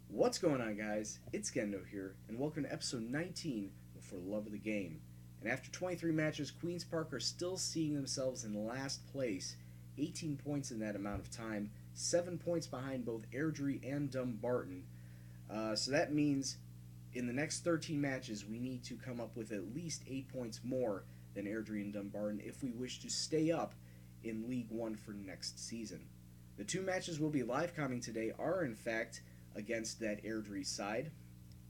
What's going on, guys? It's Gendo here, and welcome to episode 19 of For the Love of the Game. And after 23 matches, Queen's Park are still seeing themselves in last place, 18 points in that amount of time, 7 points behind both Airdrie and Dumbarton. So that means in the next 13 matches, we need to come up with at least 8 points more than Airdrie and Dumbarton if we wish to stay up in League One for next season. The two matches we'll be live comming today are, in fact, against that Airdrie side,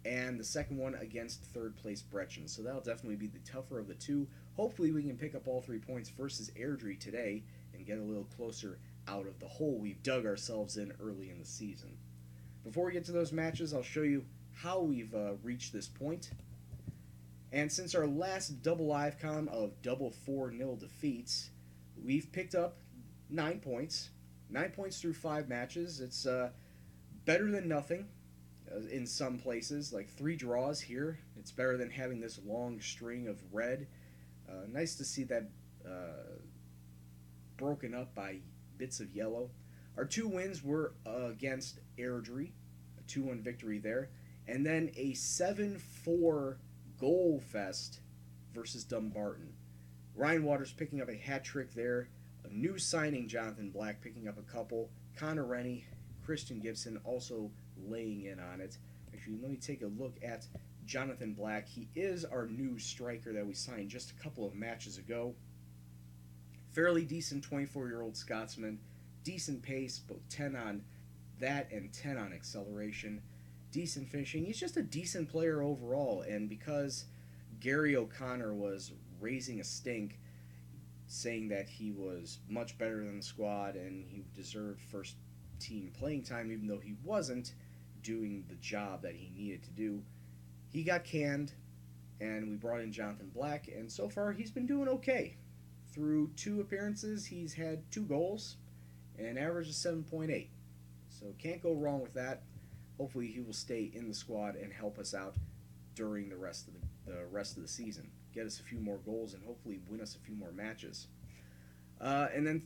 and the second one against third place Brechin. So that'll definitely be the tougher of the two. Hopefully we can pick up all 3 points versus Airdrie today and get a little closer out of the hole we've dug ourselves in early in the season. Before we get to those matches, I'll show you how we've reached this point. And since our last double live com of double 4-0 defeats, we've picked up 9 points. 9 points through 5 matches. It's better than nothing in some places, like 3 draws here. It's better than having this long string of red. Nice to see that broken up by bits of yellow. Our 2 wins were against Airdrie, a 2-1 victory there, and then a 7-4 goal fest versus Dumbarton. Ryan Waters picking up a hat trick there. A new signing, Jonathan Black, picking up a couple. Connor Rennie, Christian Gibson also laying in on it. Actually, let me take a look at Jonathan Black. He is our new striker that we signed just a couple of matches ago. Fairly decent 24-year-old Scotsman. Decent pace, both 10 on that and 10 on acceleration. Decent finishing. He's just a decent player overall, and because Gary O'Connor was raising a stink saying that he was much better than the squad and he deserved first team playing time even though he wasn't doing the job that he needed to do, he got canned, and we brought in Jonathan Black, and so far he's been doing okay. Through 2 appearances, he's had 2 goals and an average of 7.8. So can't go wrong with that. Hopefully he will stay in the squad and help us out during the rest of the season. Get us a few more goals and hopefully win us a few more matches. And then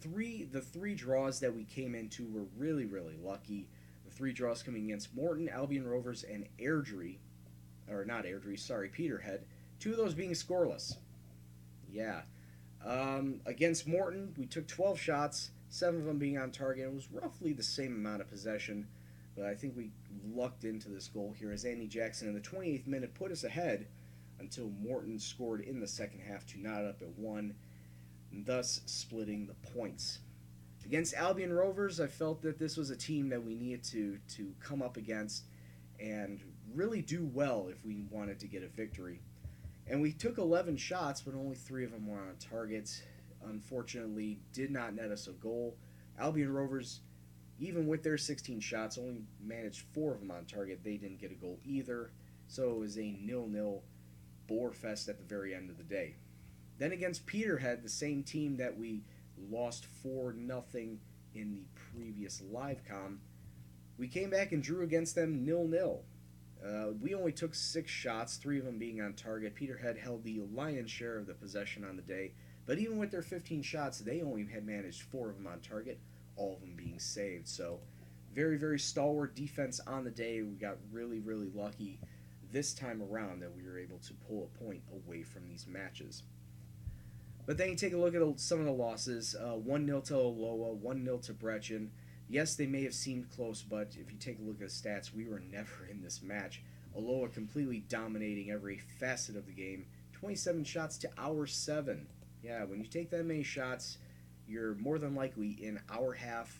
the 3 draws that we came into were really, really lucky. The 3 draws coming against Morton, Albion Rovers, and Airdrie. Or not Airdrie, sorry, Peterhead. 2 of those being scoreless. Yeah. Against Morton, we took 12 shots, 7 of them being on target. It was roughly the same amount of possession, but I think we lucked into this goal here as Andy Jackson in the 28th minute put us ahead until Morton scored in the second half to knot up at 1, thus splitting the points. Against Albion Rovers, I felt that this was a team that we needed to come up against and really do well if we wanted to get a victory. And we took 11 shots, but only 3 of them were on target. Unfortunately, did not net us a goal. Albion Rovers, even with their 16 shots, only managed 4 of them on target. They didn't get a goal either. So it was a 0-0 bore fest at the very end of the day. Then against Peterhead, the same team that we lost 4-0 in the previous live com, we came back and drew against them 0-0. We only took 6 shots, 3 of them being on target. Peterhead held the lion's share of the possession on the day, but even with their 15 shots, they only had managed 4 of them on target, all of them being saved. So very, very stalwart defense on the day. We got really, really lucky this time around that we were able to pull a point away from these matches. But then you take a look at some of the losses. 1-0 to Aloha, 1-0 to Brechin. Yes, they may have seemed close, but if you take a look at the stats, we were never in this match. Aloha completely dominating every facet of the game. 27 shots to our 7. Yeah, when you take that many shots, you're more than likely in our half,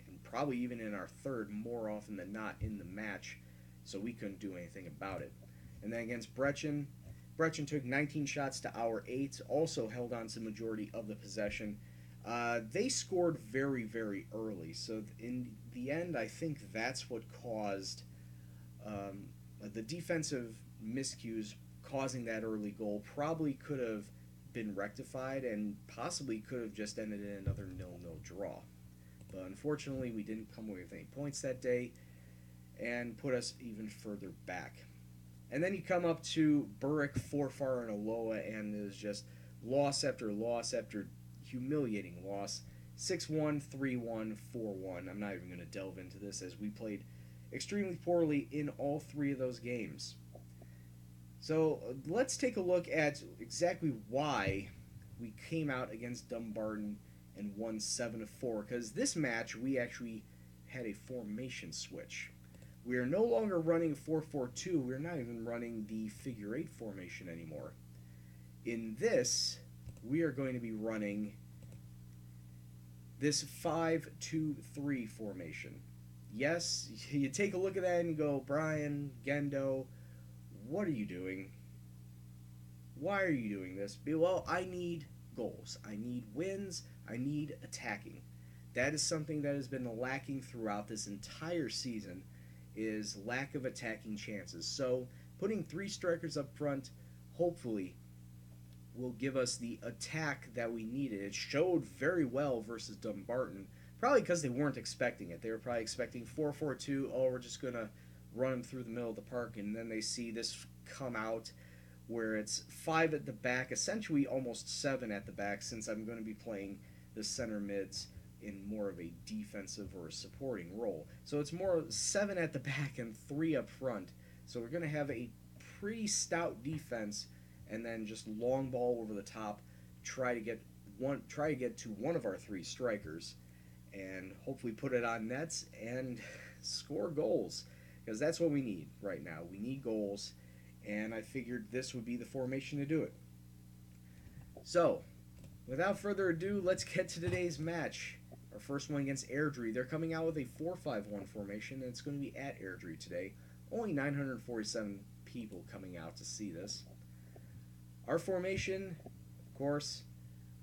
and probably even in our third more often than not in the match, so we couldn't do anything about it. And then against Brechin took 19 shots to our 8, also held on to the majority of the possession. They scored very, very early, so in the end, I think that's what caused the defensive miscues causing that early goal. Probably could have been rectified and possibly could have just ended in another 0-0 draw. But unfortunately, we didn't come away with any points that day and put us even further back. And then you come up to Berwick, Forfar, and Aloha, and it was just loss after humiliating loss. 6-1, 3-1, 4-1. I'm not even going to delve into this as we played extremely poorly in all three of those games. So let's take a look at exactly why we came out against Dumbarton and won 7-4. Because this match we actually had a formation switch. We are no longer running 4-4-2. We're not even running the figure 8 formation anymore. In this, we are going to be running this 5-2-3 formation. Yes, you take a look at that and you go, Brian, Gendo, what are you doing? Why are you doing this? Well, I need goals. I need wins. I need attacking. That is something that has been lacking throughout this entire season, is lack of attacking chances. So putting 3 strikers up front hopefully will give us the attack that we needed. It showed very well versus Dumbarton, probably because they weren't expecting it. They were probably expecting 4-4-2. Oh, we're just going to run them through the middle of the park, and then they see this come out where it's 5 at the back, essentially almost 7 at the back, since I'm going to be playing the center mids in more of a defensive or a supporting role. So it's more 7 at the back and 3 up front. So we're going to have a pretty stout defense, and then just long ball over the top, try to get to one of our 3 strikers, and hopefully put it on nets and score goals, because that's what we need right now. We need goals, and I figured this would be the formation to do it. So, without further ado, let's get to today's match. Our first one against Airdrie. They're coming out with a 4-5-1 formation, and it's going to be at Airdrie today. Only 947 people coming out to see this. Our formation, of course,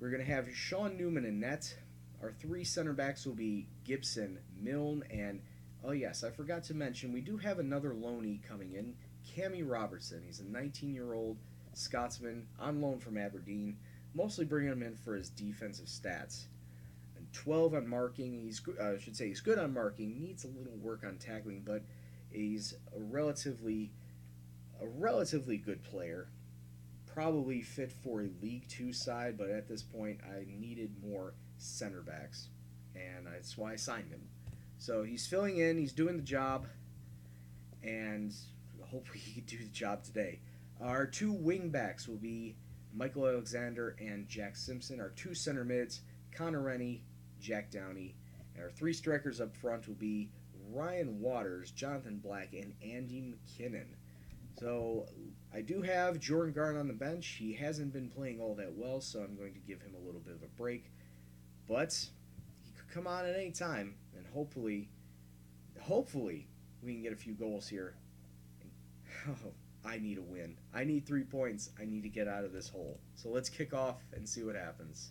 we're going to have Sean Newman in net. Our 3 center backs will be Gibson, Milne, and, oh yes, I forgot to mention, we do have another loanee coming in, Cammy Robertson. He's a 19-year-old Scotsman on loan from Aberdeen, mostly bringing him in for his defensive stats. And 12 on marking. He's good on marking. Needs a little work on tackling, but he's a relatively good player. Probably fit for a League 2 side, but at this point I needed more center backs, and that's why I signed him. So he's filling in, he's doing the job, and hopefully he can do the job today. Our 2 wing backs will be Michael Alexander and Jack Simpson. Our 2 center mids, Connor Rennie, Jack Downey. And our 3 strikers up front will be Ryan Waters, Jonathan Black, and Andy McKinnon. So I do have Jordan Garn on the bench. He hasn't been playing all that well, so I'm going to give him a little bit of a break. But he could come on at any time, and hopefully we can get a few goals here. Oh, I need a win. I need 3 points. I need to get out of this hole. So let's kick off and see what happens.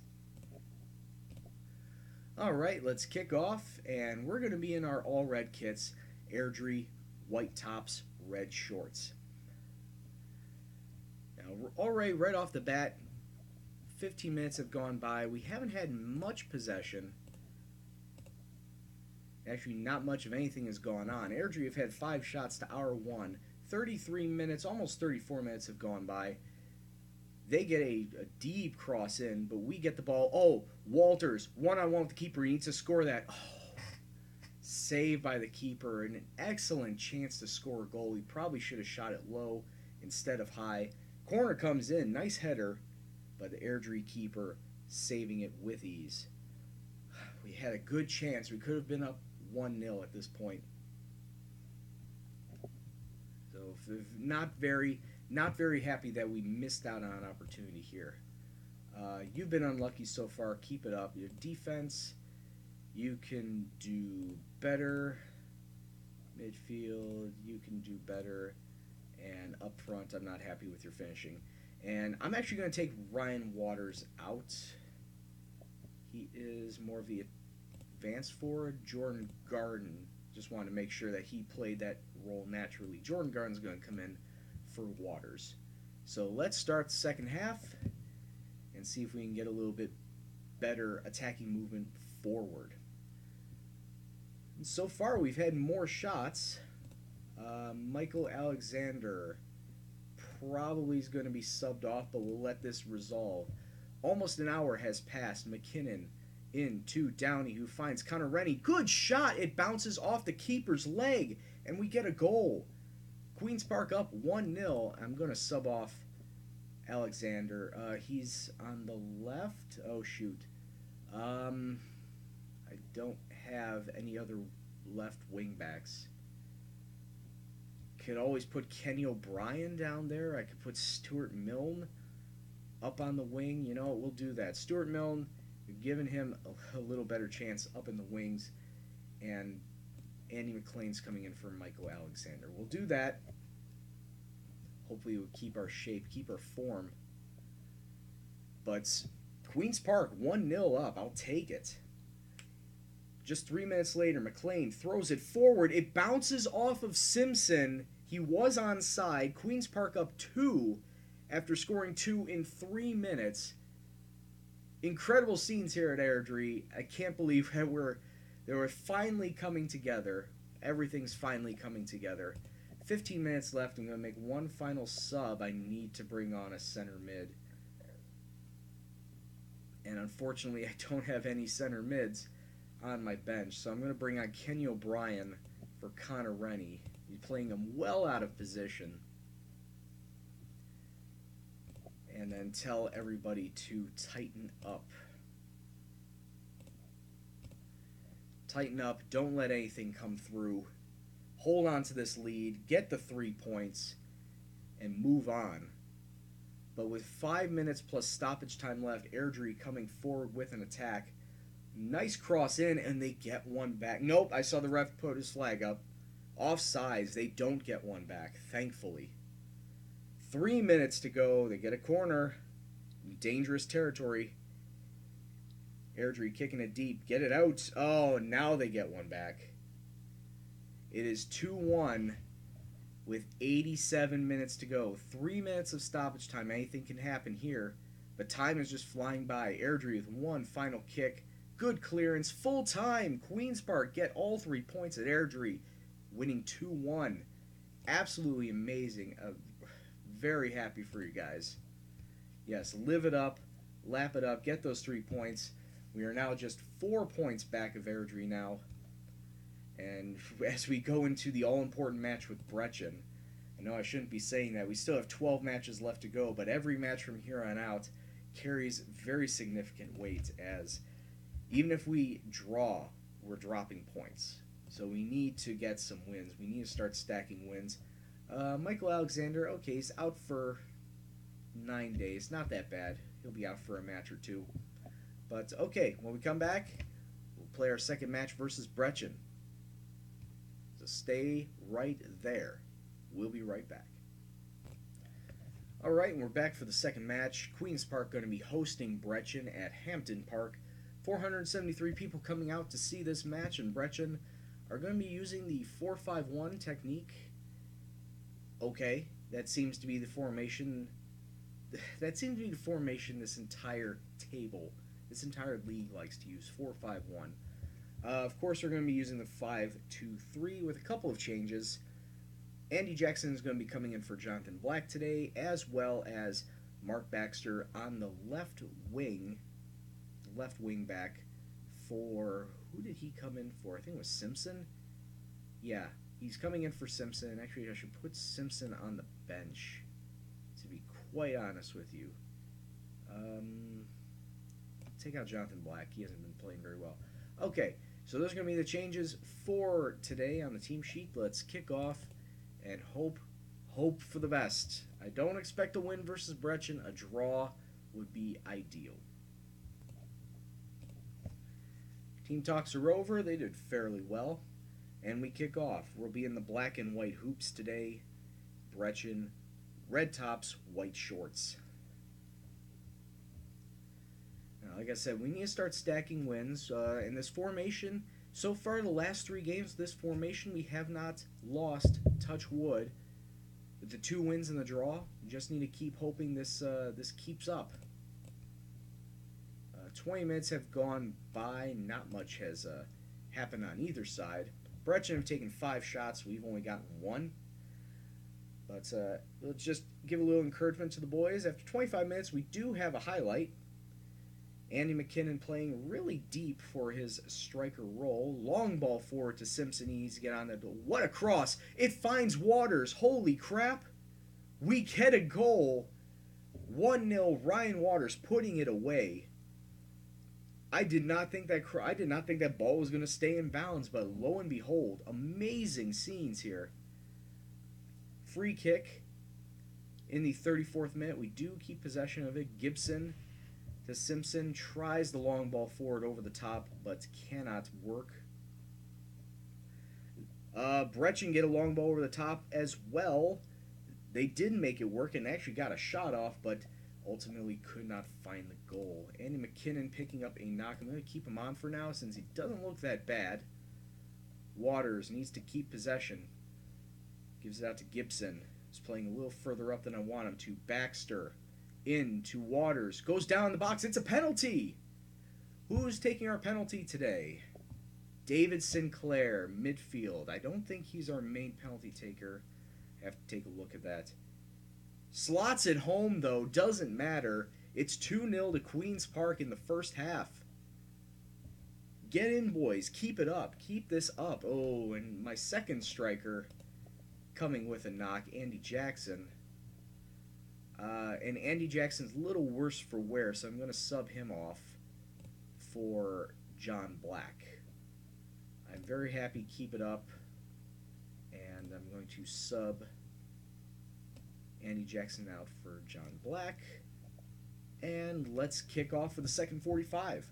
Alright, let's kick off, and we're going to be in our all-red kits. Airdrie, white tops, red shorts. Now, already right off the bat, 15 minutes have gone by. We haven't had much possession. Actually, not much of anything has gone on. Airdrie have had 5 shots to our 1. 33 minutes, almost 34 minutes have gone by. They get a deep cross in, but we get the ball. Oh, Walters, one-on-one with the keeper. He needs to score that. Oh, saved by the keeper. An excellent chance to score a goal. He probably should have shot it low instead of high. Corner comes in. Nice header, but the Airdrie keeper saving it with ease. We had a good chance. We could have been up 1-0 at this point. So not very happy that we missed out on an opportunity here. You've been unlucky so far. Keep it up. Your defense, you can do better. Midfield, you can do better. And up front, I'm not happy with your finishing. And I'm actually going to take Ryan Waters out. He is more of the advanced forward. Jordan Garden, just wanted to make sure that he played that role naturally. Jordan Garden's going to come in for Waters. So let's start the second half and see if we can get a little bit better attacking movement forward. And so far we've had more shots. Michael Alexander probably is going to be subbed off, but we'll let this resolve. Almost an hour has passed. McKinnon in to Downey, who finds Connor Rennie. Good shot. It bounces off the keeper's leg. and we get a goal. Queen's Park up 1-0. I'm going to sub off Alexander. He's on the left. Oh, shoot. I don't have any other left wing backs. Could always put Kenny O'Brien down there. I could put Stuart Milne up on the wing. You know, we'll do that. Stuart Milne, we've given him a little better chance up in the wings. And Andy McLean's coming in for Michael Alexander. We'll do that. Hopefully we'll keep our shape, keep our form. But Queen's Park, 1-0 up. I'll take it. Just 3 minutes later, McLean throws it forward. It bounces off of Simpson. He was onside. Queen's Park up 2 after scoring 2 in 3 minutes. Incredible scenes here at Airdrie. I can't believe that we're finally coming together. Everything's finally coming together. 15 minutes left. I'm going to make one final sub. I need to bring on a center mid. And unfortunately, I don't have any center mids on my bench. So I'm going to bring on Kenny O'Brien for Connor Rennie. He's playing him well out of position. And then tell everybody to tighten up. Tighten up. Don't let anything come through. Hold on to this lead. Get the 3 points. And move on. But with 5 minutes plus stoppage time left, Airdrie coming forward with an attack. Nice cross in, and they get one back. Nope, I saw the ref put his flag up. Offsides, they don't get one back, thankfully. 3 minutes to go. They get a corner. Dangerous territory. Airdrie kicking it deep. Get it out. Oh, now they get one back. It is 2-1 with 87 minutes to go. 3 minutes of stoppage time. Anything can happen here. But time is just flying by. Airdrie with one final kick. Good clearance. Full time. Queen's Park get all 3 points at Airdrie. Winning 2-1. Absolutely amazing. Very happy for you guys. Yes, live it up. Lap it up. Get those 3 points. We are now just 4 points back of Airdrie now. And as we go into the all-important match with Brechin, I know I shouldn't be saying that. We still have 12 matches left to go, but every match from here on out carries very significant weight, as even if we draw, we're dropping points. So we need to get some wins. We need to start stacking wins. Michael Alexander, okay, he's out for 9 days. Not that bad. He'll be out for a match or two. But, okay, when we come back, we'll play our second match versus Brechin. So stay right there. We'll be right back. Alright, and we're back for the second match. Queen's Park going to be hosting Brechin at Hampton Park. 473 people coming out to see this match, and Brechin are going to be using the 4-5-1 technique. Okay, that seems to be the formation. That seems to be the formation this entire table, this entire league likes to use, 4-5-1. Of course, we're going to be using the 5-2-3 with a couple of changes. Andy Jackson is going to be coming in for Jonathan Black today, as well as Mark Baxter on the left wing back for, who did he come in for? I think it was Simpson. Yeah, he's coming in for Simpson. Actually, I should put Simpson on the bench, to be quite honest with you. Take out Jonathan Black. He hasn't been playing very well. Okay, so those are going to be the changes for today on the team sheet. Let's kick off and hope for the best. I don't expect a win versus Brechin. A draw would be ideal. Team talks are over. They did fairly well. And we kick off. We'll be in the black and white hoops today. Brechin, red tops, white shorts. Now, like I said, we need to start stacking wins. In this formation, so far the last 3 games of this formation, we have not lost, touch wood, with the 2 wins and the draw. We just need to keep hoping this keeps up. 20 minutes have gone by. Not much has happened on either side. Brechin have taken 5 shots. We've only gotten 1. But let's just give a little encouragement to the boys. After 25 minutes, we do have a highlight. Andy McKinnon playing really deep for his striker role. Long ball forward to Simpson. He needs to get on that. What a cross! It finds Waters. Holy crap! We get a goal. 1-0. Ryan Waters putting it away. I did not think that ball was going to stay in bounds, but lo and behold, amazing scenes here. Free kick in the 34th minute. We do keep possession of it. Gibson to Simpson, tries the long ball forward over the top, but cannot work. Brechin get a long ball over the top as well. They did make it work and actually got a shot off, but ultimately could not find the goal. Andy McKinnon picking up a knock. I'm going to keep him on for now since he doesn't look that bad. Waters needs to keep possession. Gives it out to Gibson. He's playing a little further up than I want him to. Baxter into Waters. Goes down the box. It's a penalty. Who's taking our penalty today? David Sinclair, midfield. I don't think he's our main penalty taker. I have to take a look at that. Slots at home, though. Doesn't matter. It's 2-0 to Queen's Park in the first half. Get in, boys. Keep it up. Keep this up. Oh, and my second striker coming with a knock, Andy Jackson. And Andy Jackson's a little worse for wear, so I'm going to sub him off for John Black. I'm very happy. Keep it up. And I'm going to sub Andy Jackson out for John Black. And let's kick off for the second 45.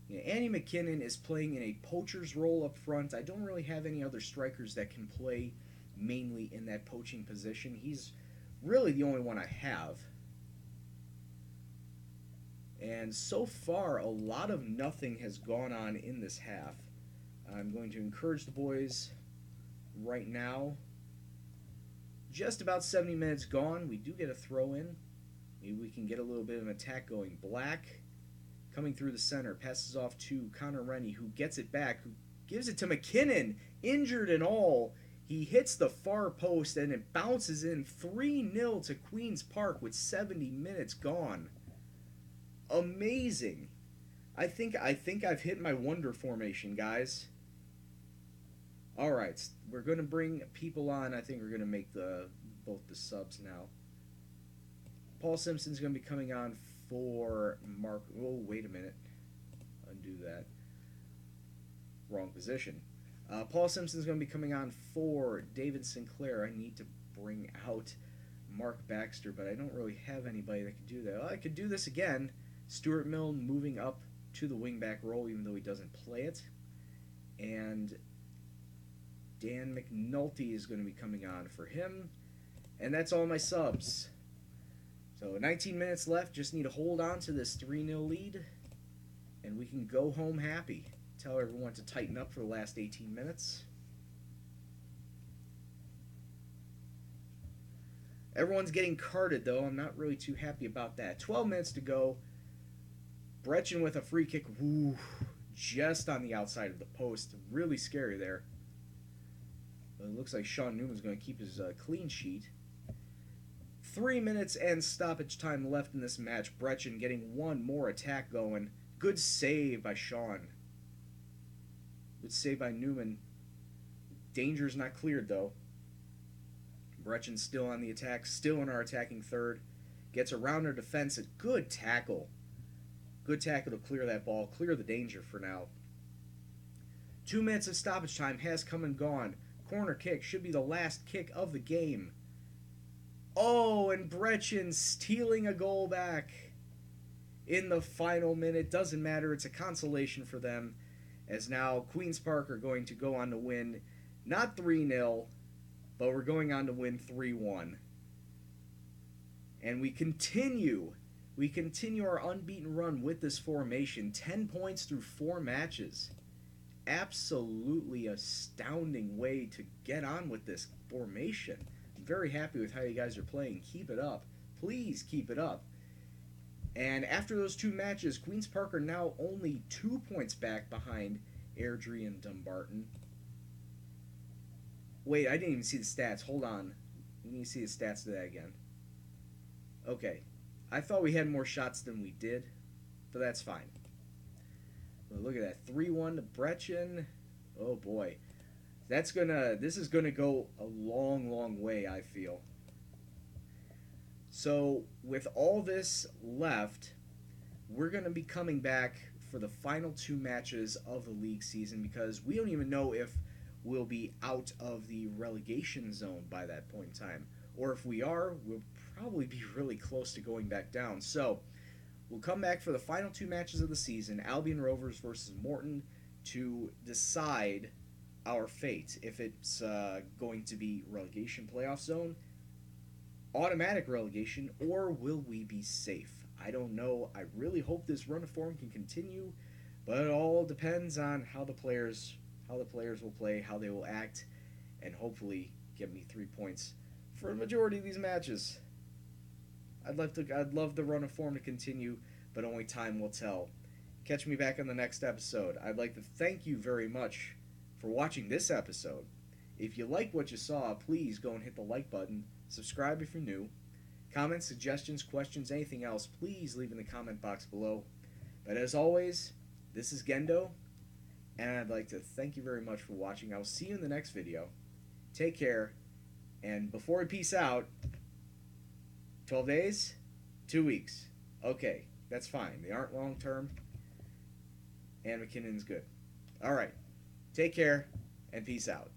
Yeah, Andy McKinnon is playing in a poacher's role up front. I don't really have any other strikers that can play mainly in that poaching position. He's really the only one I have. And so far, a lot of nothing has gone on in this half. I'm going to encourage the boys right now. Just about 70 minutes gone. We do get a throw in. Maybe we can get a little bit of an attack going. Black coming through the center. Passes off to Connor Rennie, who gets it back. Who gives it to McKinnon. Injured and all. He hits the far post and it bounces in 3-0 to Queen's Park with 70 minutes gone. Amazing. I think I've hit my wonder formation, guys. Alright, we're going to bring people on. I think we're going to make both the subs now. Paul Simpson's going to be coming on for Mark. Oh, wait a minute. Undo that. Wrong position. Paul Simpson's going to be coming on for David Sinclair. I need to bring out Mark Baxter, but I don't really have anybody that could do that. Well, I could do this again. Stuart Milne moving up to the wingback role, even though he doesn't play it. And Dan McNulty is going to be coming on for him. And that's all my subs. So 19 minutes left. Just need to hold on to this 3-0 lead. And we can go home happy. Tell everyone to tighten up for the last 18 minutes. Everyone's getting carded, though. I'm not really too happy about that. 12 minutes to go. Brechin with a free kick. Woo, just on the outside of the post. Really scary there. But it looks like Sean Newman's going to keep his clean sheet. 3 minutes and stoppage time left in this match. Brechin getting one more attack going. Good save by Sean. Good save by Newman. Danger's not cleared, though. Brechin still on the attack. Still in our attacking third. Gets around our defense. A good tackle. Good tackle to clear that ball. Clear the danger for now. 2 minutes of stoppage time has come and gone. Corner kick should be the last kick of the game. Oh, and Brechin stealing a goal back in the final minute. Doesn't matter. It's a consolation for them, as now Queen's Park are going to go on to win not 3-0, but we're going on to win 3-1. And we continue our unbeaten run with this formation. 10 points through 4 matches. Absolutely astounding way to get on with this formation. I'm very happy with how you guys are playing. Keep it up. Please keep it up. And after those 2 matches, Queen's Park are now only 2 points back behind Airdrie and Dumbarton. Wait, I didn't even see the stats. Hold on. Let me see the stats to that again. Okay. I thought we had more shots than we did, but that's fine. Well, look at that. 3-1 to Brechen. Oh boy. This is gonna go a long, long way, I feel. So with all this left, we're gonna be coming back for the final 2 matches of the league season because we don't even know if we'll be out of the relegation zone by that point in time. Or if we are, we'll probably be really close to going back down. So we'll come back for the final 2 matches of the season, Albion Rovers versus Morton, to decide our fate. If it's going to be relegation playoff zone, automatic relegation, or will we be safe? I don't know. I really hope this run of form can continue, but it all depends on how the players will play, how they will act, and hopefully get me 3 points for the majority of these matches. I'd love the run of form to continue, but only time will tell. Catch me back on the next episode. I'd like to thank you very much for watching this episode. If you like what you saw, please go and hit the like button. Subscribe if you're new. Comments, suggestions, questions, anything else, please leave in the comment box below. But as always, this is Gendo, and I'd like to thank you very much for watching. I will see you in the next video. Take care, and before I peace out, 12 days? 2 weeks. Okay, that's fine. They aren't long term, and McKinnon's good. Alright, take care, and peace out.